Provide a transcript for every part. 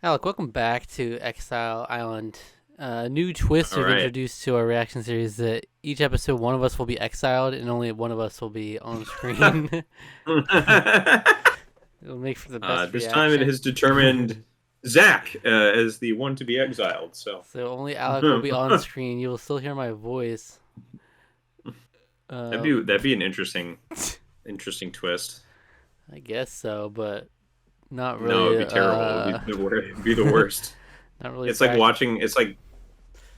Alec, welcome back to Exile Island. New twist All we've right. introduced to our reaction series that each episode one of us will be exiled and only one of us will be on screen. It'll make for the best This time it reaction. has determined Zach as the one to be exiled. So So only Alec will be on screen. You will still hear my voice. that'd Uh, be an interesting twist. I guess so, but not No, really. it'd be terrible. It'd be the worst. It'd be the worst. Not really It's like practical. watching. It's like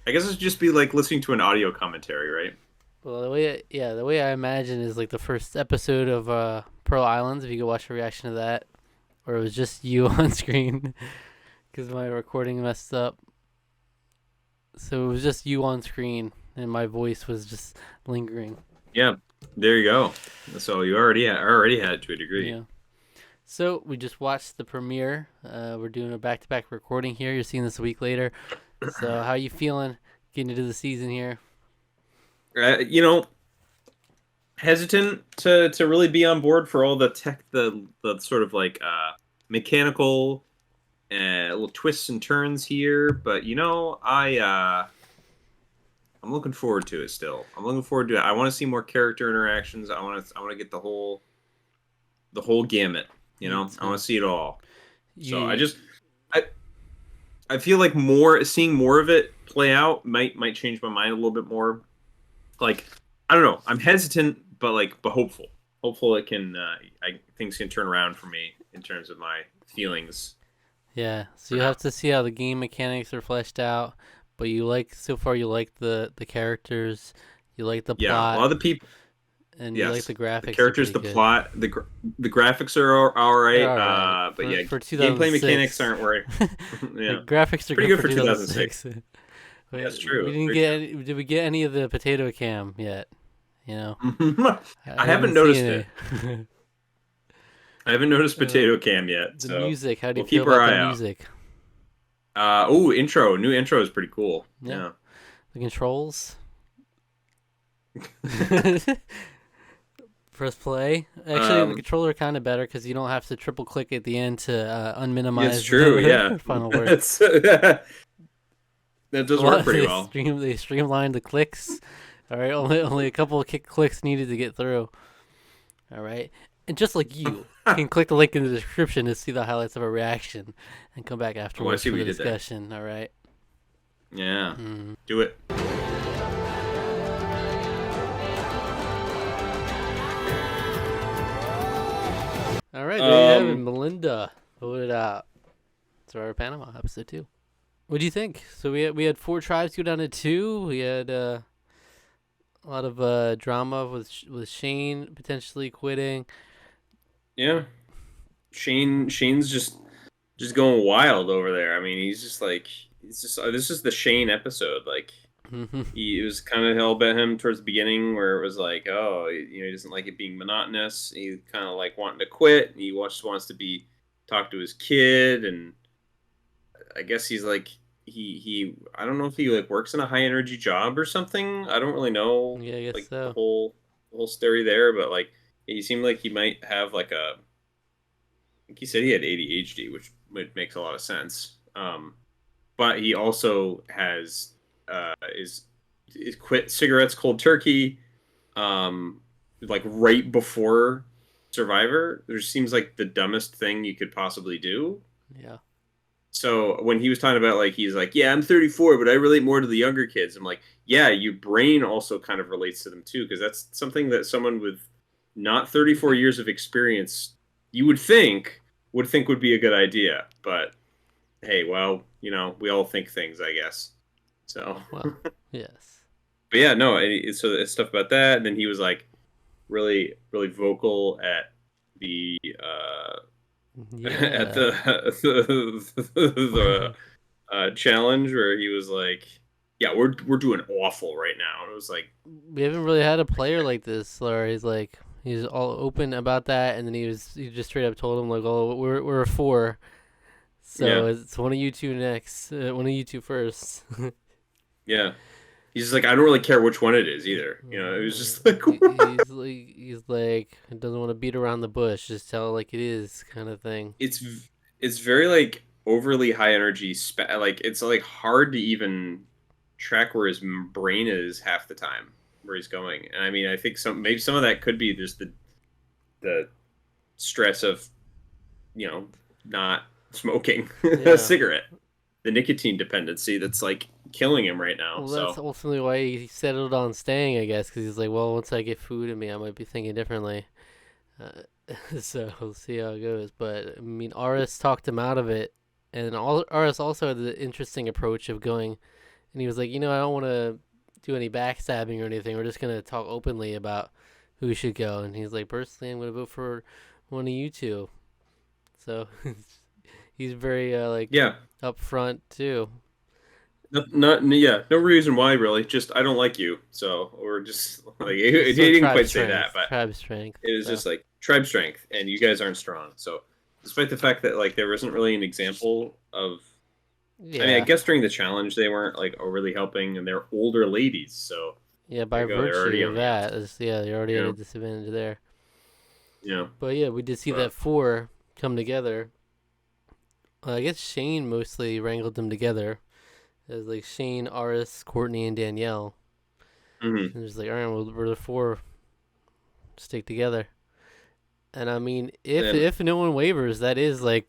I guess it'd just be like listening to an audio commentary, right? Well, the way I imagine is like the first episode of Pearl Islands. If you could watch a reaction to that, or it was just you on screen. Because my recording messed up. So it was just you on screen, and my voice was just lingering. Yeah. There you go. So you already had it to a degree. Yeah. So we just watched the premiere. We're doing a back-to-back recording here. You're seeing this a week later. So how you feeling getting into the season here? You know, hesitant to really be on board for all the tech, the sort of like mechanical little twists and turns here, but I'm looking forward to it still. I'm looking forward to it. I want to see more character interactions. I want to get the whole gamut. Me I want too. to see it all. So You, I I feel like seeing more of it play out might change my mind a little bit more. Like I don't know. I'm hesitant, but hopeful. Hopeful it can things can turn around for me in terms of my feelings yeah. So for you have now. to see how the game mechanics are fleshed out. But you like so far. You like the characters. You like the Yeah, a plot, lot of the people. and you like Yes, the the graphics are characters, pretty the good. plot, the graphics are all They're right. all right But yeah, for gameplay mechanics 2006. aren't where. The Yeah, graphics are pretty good good for for 2006. 2006. That's We true. didn't Very get true. any, did we get any of the potato cam yet? You know, I I haven't haven't seen noticed it. any. I haven't noticed uh, potato cam yet, the so music. How do you we'll feel keep our about the eye out. music? New intro is pretty cool. Yeah, Yeah. the controls. Press play. Actually, the um, controller kind of better because you don't have to triple click at the end to it's unminimize true. Yeah, the final word. that's that A does work lot pretty well. they streamlined the clicks. All right, only a couple of clicks needed to get through. All right, and just like you can click the link in the description to see the highlights of a reaction, and come back Oh, I afterwards see for what the you did there. discussion. All right. Yeah, Mm. do it. All right, there you have it. Um, Melinda voted out. So our Panama episode 2. What do you think? So we had 4 tribes go down to 2. We had a lot of drama with Shane potentially quitting. yeah. Shane's just going wild over there. I mean, he's just this is the Shane episode. Like he it was kind of hell bent him towards the beginning, where it was like, oh, he doesn't like it being monotonous. He kind of like wanting to quit. He just wants to be talk to his kid, and I guess he's like he I don't know if he like works in a high energy job or something. I don't really know Yeah, I guess like so. the whole story there, but like he seemed like he might have like a think he said he had ADHD, which makes a lot of sense. But he also has is quit cigarettes cold turkey, um, like right before Survivor. There seems like the dumbest thing you could possibly do. Yeah. So when he was talking about like he's like, yeah, I'm 34, but I relate more to the younger kids. I'm like, yeah, your brain also kind of relates to them too, because that's something that someone with not 34 years of experience you would think would be a good idea. But hey, well, we all think things, I guess. So, Well, yes. but yeah, no. So it's stuff about that, and then he was like really, really vocal at the at Yeah. the challenge where he was like, "Yeah, we're doing awful right now." And it was like, We haven't really had a player like this where he's all open about that, and then he just straight up told him like, "Oh, we're a 4, so yeah, it's one of you two next, one of you two first." yeah. He's just like, I don't really care which one it is either. It was just like, Doesn't want to beat around the bush, just tell it like it is, kind of thing. it's it's very like overly high energy. Like it's like hard to even track where his brain is half the time where he's going. And I mean, I think maybe some of that could be just the stress of not smoking a Yeah. cigarette, the nicotine dependency that's like killing him right now. Well, that's So ultimately why he settled on staying, I guess, because he's like, well, once I get food in me, I might be thinking differently. Uh, so we'll see how it goes. But I mean, Aris talked him out of it, and Aris also had the interesting approach of going, and he was like, I don't want to do any backstabbing or anything. We're just gonna talk openly about who should go. And he's like, personally, I'm gonna vote for one of you two. So he's very like yeah, upfront too. not yeah, no reason why really. Just I don't like you. So or just like he So didn't quite say that, but tribe strength. it was So just like tribe strength, and you guys aren't strong. So despite the fact that like there wasn't really an example of, I mean, I yeah, guess during the challenge they weren't like overly helping, and they're older ladies, so yeah. there By you go. They're already virtue of on the that, outside. yeah, they're already You at a know, disadvantage there. yeah, But yeah, we did see but that four come together. I guess Shane mostly wrangled them together. It was like Shane, Aris, Courtney, and Danielle. mhm. And it's like, all right, well, we're the four stick together. And I mean, if And if no one wavers, that is like,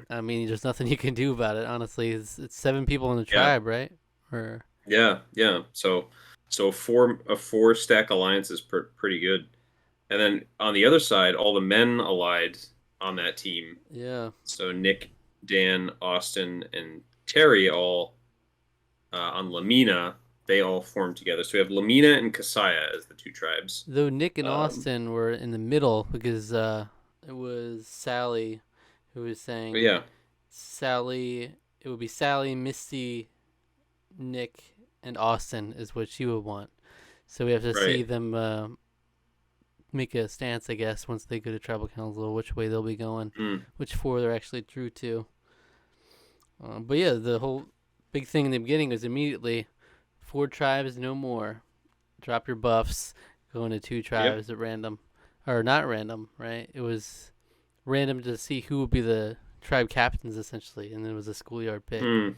I mean, there's nothing you can do about it. Honestly, it's 7 people in the yeah, tribe, right? Or yeah. So a four stack alliance is pretty good. And then on the other side, all the men allied on that team. yeah, So Nick, Dan, Austin, and Terry all on Lamina, they all formed together. So we have Lamina and Kasaya as the two tribes. though Nick and Um, Austin were in the middle because it was Sally who was but saying yeah, Sally. It would be Sally, Misty, Nick, and Austin is what she would want. So we have to right. see them make a stance, I guess, once they go to tribal council, which way they'll be going, Mm, which four they're actually true to. But yeah, the whole big thing in the beginning was immediately 4 tribes, no more. Drop your buffs, go into two yep. tribes at random, or not random, right? It was random to see who would be the tribe captains essentially, and then it was a schoolyard pick, Mm.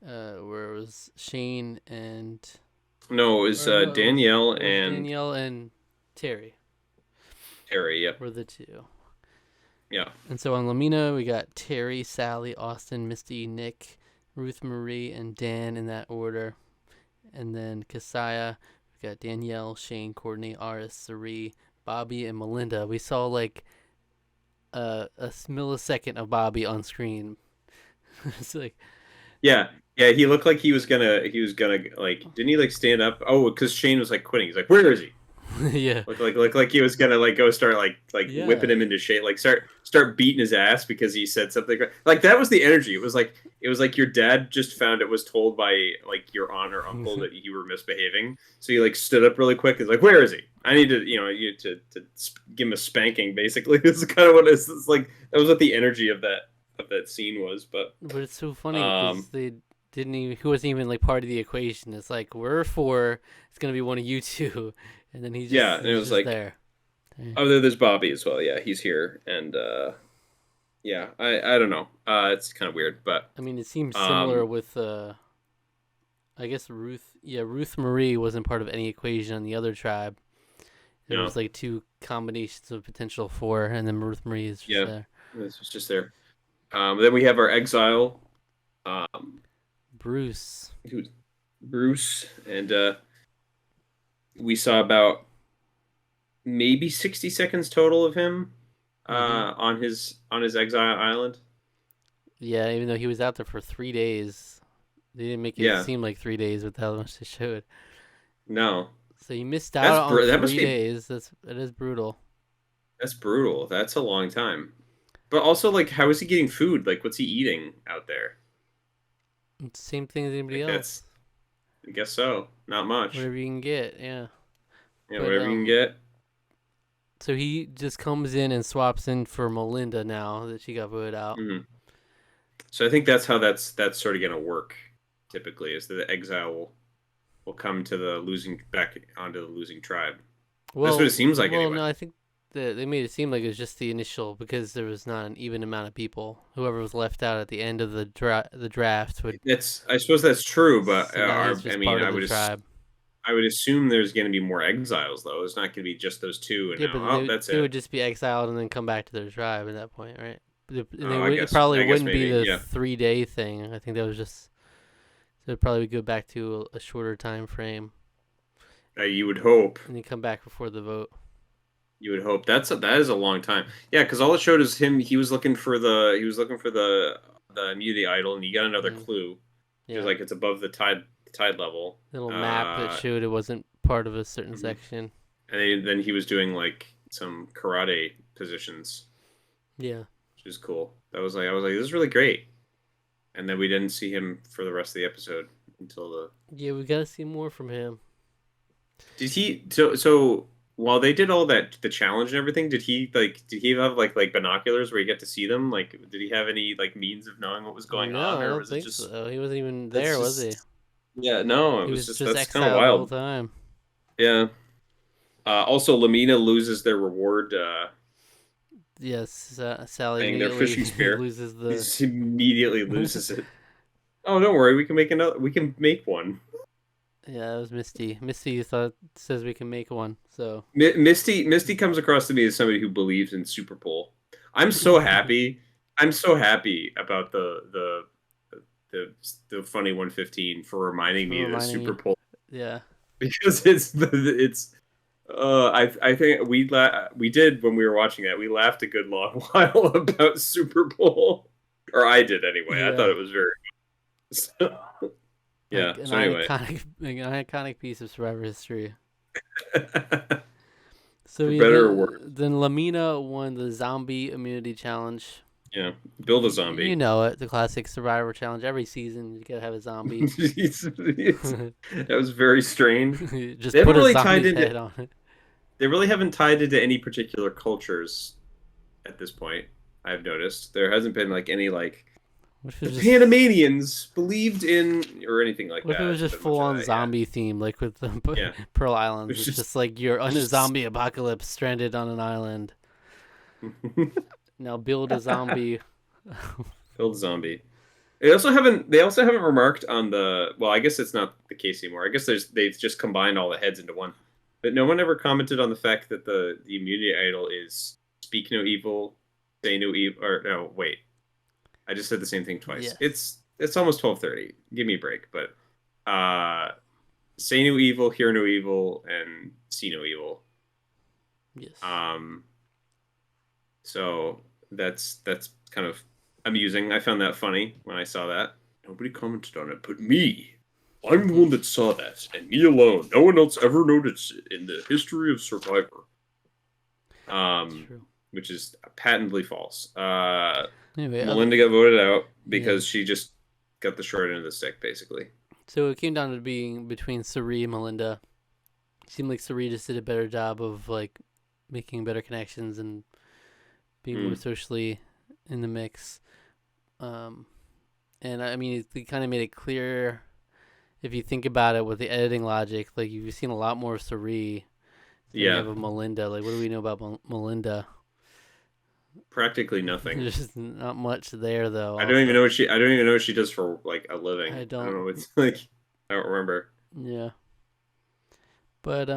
where it was Shane and No, it was or no, Danielle it was and Danielle and Terry Terry. Yep. were the two. Yeah. And so on Lamina, we got Terry, Sally, Austin, Misty, Nick, Ruth Marie, and Dan in that order. And then Kasaya, we got Danielle, Shane, Courtney, Aris, Sari, Bobby, and Melinda. We saw like a millisecond of Bobby on screen. It's like, Yeah. Yeah. He looked like he was gonna like, didn't he like stand up? Oh, because Shane was like quitting. He's like, where is he? yeah, Look like he was gonna like go start like whipping yeah, him into shape, like start beating his ass because he said something like that was the energy. It was like your dad just found it was told by like your aunt or uncle that you were misbehaving, so he like stood up really quick. He's like, "Where is he? I need to to give him a spanking." Basically, this is kind of what it's like. That was what the energy of that scene was. But but it's so funny because um, they didn't even, he wasn't even like part of the equation. It's like we're four, it's gonna be one of you two, and then yeah, and it he's was just like, there. oh, there's Bobby as well. Yeah, he's here, and yeah, I don't know. It's kind of weird, but I mean, it seems similar um, with I guess Ruth. Yeah, Ruth Marie wasn't part of any equation on the other tribe. you There know, was like two combinations of potential four, and then Ruth Marie is just yeah, there. this was just there. Then we have our exile, um, Bruce. who's Bruce, and we saw about maybe 60 seconds total of him Mm-hmm. on his exile island. Yeah, even though he was out there for 3 days, they didn't make it Yeah, seem like 3 days with how much they showed. no, So you missed out on that must three be days. It is brutal. that's brutal. That's a long time. But also, like, how is he getting food? Like, what's he eating out there? It's the same thing as anybody Like, else. I guess so. Not much. Whatever you can get, yeah. Yeah, But whatever you can get. so he just comes in and swaps in for Melinda now that she got voted out. Mhm. So I think that's how that's sort of going to work. Typically, is that the exile will come to the losing back onto the losing tribe. That's what it seems like Well, anyway. no, I think they made it seem like it was just the initial because there was not an even amount of people. Whoever was left out at the end of the draft would. I suppose that's true, but So now he's I just mean, part of the tribe. I would assume there's going to be more exiles though. It's not going to be just those two, and Yeah, but now, then oh, that's they it. would just be exiled and then come back to their tribe at that point, right? Oh, It probably I guess wouldn't be maybe, the yeah. 3 day thing. I think that was just. So it'd probably go back to a shorter time frame You would hope. and then come back before the vote. You would hope that is a long time. Yeah, because all it showed is him. He was looking for the immunity idol, and he got another Mm, clue. It was yeah. like it's above the tide level. Little map that Uh, showed it wasn't part of a certain mhm. section. And then he was doing like some karate positions, Yeah. which is cool. I was like, this is really great. And then we didn't see him for the rest of the episode until the. Yeah, we gotta see more from him. Did he so while they did all that the challenge and everything, did he have like binoculars where you get to see them? Like did he have any like means of knowing what was going No, on, I or don't was it think just so. He wasn't even that's there, was he? just yeah, no, it He was was just just that's kind of exiled the whole wild. time. Yeah. Also Lamina loses their reward Yes, Sally playing their immediately fishing spear. loses He the. just immediately loses it. Oh, don't worry, we can make one. Yeah, that was Misty. Misty thought says we can make one. So. Misty comes across to me as somebody who believes in Super Bowl. I'm so happy. I'm so happy about the funny 115 for reminding For me of the reminding Super you. Bowl Yeah. because it's I think we did when we were watching that we laughed a good long while about Super Bowl, or I did anyway. I thought Yeah. it was very so, yeah. Like So anyway, an iconic piece of Survivor history. for So yeah, better or worse, then Lamina won the zombie immunity challenge. yeah. Build a You zombie. know it, the classic Survivor challenge. Every season you gotta have a zombie. That was very strange. They Just haven't put a really tied zombie's into. head on it. They really haven't tied into any particular cultures at this point. I've noticed there hasn't been like any like What if it the was just Panamanians believed in or anything like what if that. it was Hasn't just been much full of on that zombie theme, like with the yet. Pearl Yeah, Islands? it's It's just like you're on a just zombie apocalypse, stranded on an island. Now build a zombie. build zombie. They also haven't remarked on the well. I guess it's not the case anymore. I guess they've just combined all the heads into one. But no one ever commented on the fact that the immunity idol is speak no evil, say no evil. Or no, wait, I just said the same thing twice. Yes. It's almost 12:30. Give me a break. But say no evil, hear no evil, and see no evil. Yes. Um, so that's kind of amusing. I found that funny when I saw that. Nobody commented on it, but me. I'm the one that saw that, and me alone. No one else ever noticed it in the history of Survivor. True. Which is patently false. Anyway, Melinda got voted out yeah. because she just got the short end of the stick, basically. So it came down to being between Sari and Melinda. It seemed like Sari just did a better job of like making better connections and being more socially in the mix. And I mean, it kind of made it clear if you think about it with the editing logic. Like you've seen a lot more of Sari than you have of Melinda. Like, what do we know about Melinda? Practically nothing. There's not much there, though. I don't even know what she. I don't even know what she does for like a living. I I don't don't. know. It's like I don't remember. Yeah. But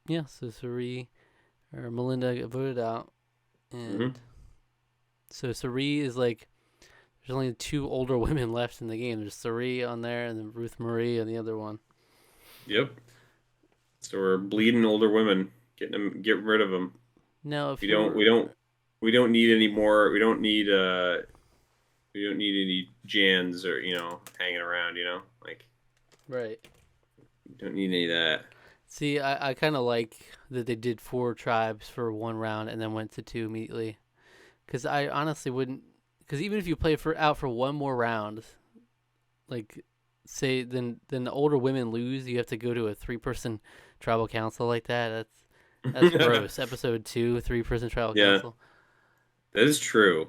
yeah. So Sari or Melinda got voted out, and so Sari is like. There's only 2 older women left in the game. There's Sari on there, and then Ruth Marie on the other one. Yep. So we're bleeding older women, get rid of them. No, if We don't need any more. We don't need any Jans or hanging around. Like right. we don't need any of that. See, I kind of like that they did 4 tribes for 1 round and then went to 2 immediately, because I honestly wouldn't. Because even if you play out for 1 more round, like say then the older women lose, you have to go to a 3-person tribal council like that. That's gross. Episode 2, 3-person tribal council. That is true.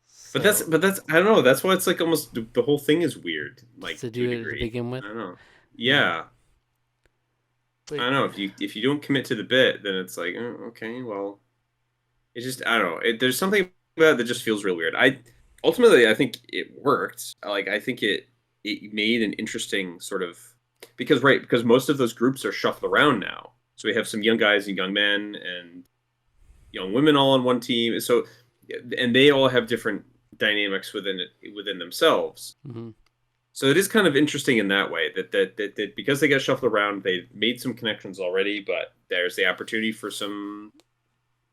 So, But that's I don't know. That's why it's like almost the whole thing is weird. Like to to a do it to degree. begin with. I don't know. Yeah. But, I don't know if you don't commit to the bit, then it's like okay, well. It just I don't know. There's something about it that just feels real weird. I think it worked. Like I think it made an interesting sort of because most of those groups are shuffled around now. So we have some young guys and young men and young women all on one team. So and they all have different dynamics within themselves. Hmm. So it is kind of interesting in that way that because they get shuffled around, they made some connections already, but there's the opportunity for some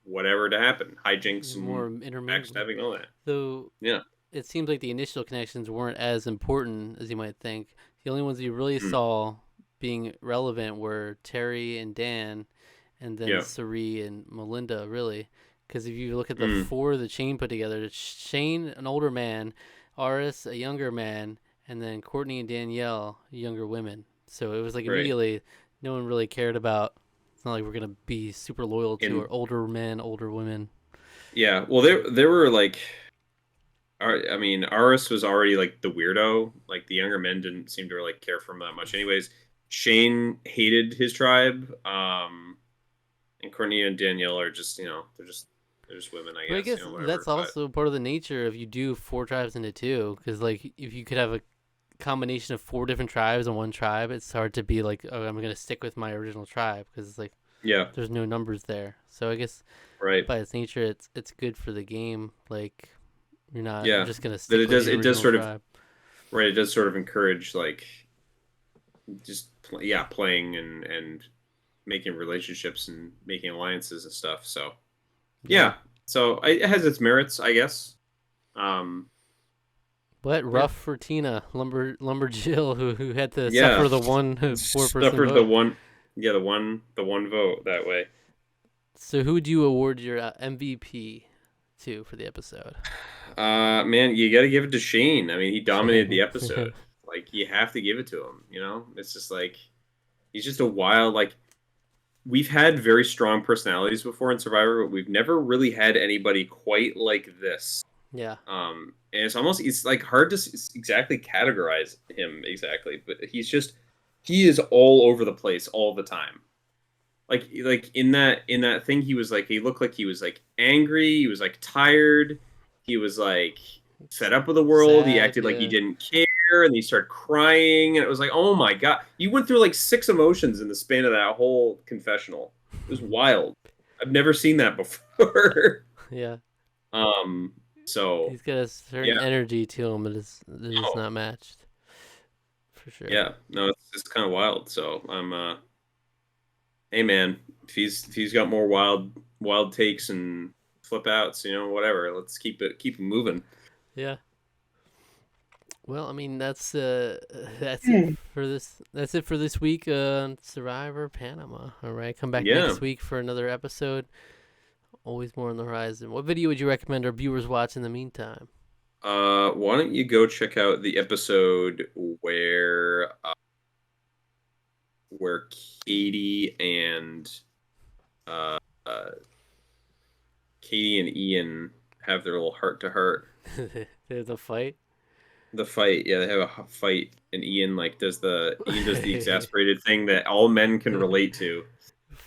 whatever to happen, hijinks and More intermingling. backstabbing, all that. Though Yeah. it seems like the initial connections weren't as important as you might think. The only ones you really Mm. saw being relevant were Terry and Dan, and then Yeah. Sari and Melinda, really. Because if you look at the Mm. four that Shane put together, it's Shane, an older man, Aris, a younger man, and then Courtney and Danielle, younger women. So it was like Right. immediately no one really cared about. It's not like we're gonna be super loyal to our And older men, older women. yeah, well, there were like, I mean, Aris was already like the weirdo. Like the younger men didn't seem to really care for him that much. Anyways, Shane hated his tribe. And Courtney and Danielle are just they're just women, I But I guess, guess that's whatever. But also part of the nature if you do four tribes into two, because like if you could have a combination of four different tribes in one tribe, it's hard to be like, oh, I'm gonna stick with my original tribe because it's like yeah, there's no numbers there. So I guess right. by its nature, it's good for the game. Like you're not Yeah, just gonna that stick with your it does original sort of tribe. right. It does sort of encourage like yeah, playing and making relationships and making alliances and stuff. So Yeah, yeah, so it has its merits, I guess. Um, but yeah, rough for Tina Lumber Jill, who had to yeah, suffer the one four person suffered vote. the one vote that way. So who would you award your MVP to for the episode? Man, you got to give it to Shane. I mean, he dominated the Shane. episode. Like, you have to give it to him. It's just like he's just a wild. Like, we've had very strong personalities before in Survivor, but we've never really had anybody quite like this. Yeah. And it's like hard to exactly categorize him exactly, but he is all over the place all the time. Like in that thing, he looked like he was like angry, he was like tired, he was like fed up with the world, he Sad, acted like he yeah. didn't care, and he started crying, and it was like, oh my god, you went through like six emotions in the span of that whole confessional. It was wild. I've never seen that before. Yeah. um so He's got a certain yeah. energy to him that is Oh, not matched. For sure. yeah, no, it's kind of wild. So I'm hey man, if he's got more wild takes and flip outs, whatever. Let's keep it moving. Yeah. Well, I mean that's it Hmm. for this week on Survivor Panama. All right. Come back Yeah. next week for another episode. Always more on the horizon. What video would you recommend our viewers watch in the meantime? Why don't you go check out the episode where Katie and uh, uh Katie and Ian have their little heart to heart. There's a fight. The fight, yeah, they have a fight, and Ian does the exasperated thing that all men can relate to,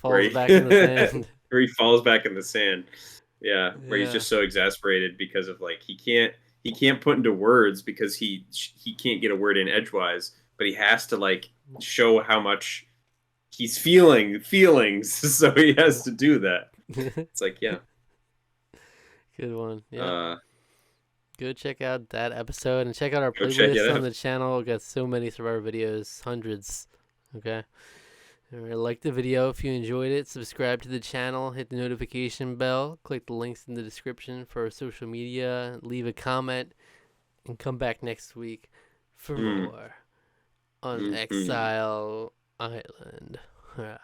where Falls back in the sand. where he falls back in the sand. Yeah, where he's Yeah. just so exasperated because of like he can't put into words because he can't get a word in edgewise, but he has to like show how much he's feeling feelings, so he has to do that. Good It's like yeah, one. Yeah. uh, Go check out that episode and check out our go check it playlist on out. the channel. We got so many Survivor videos, hundreds. Okay. All right, like the video if you enjoyed it. Subscribe to the channel. Hit the notification bell. Click the links in the description for our social media. Leave a comment and come back next week for Mm, more on mm, mm. Exile Island. All right.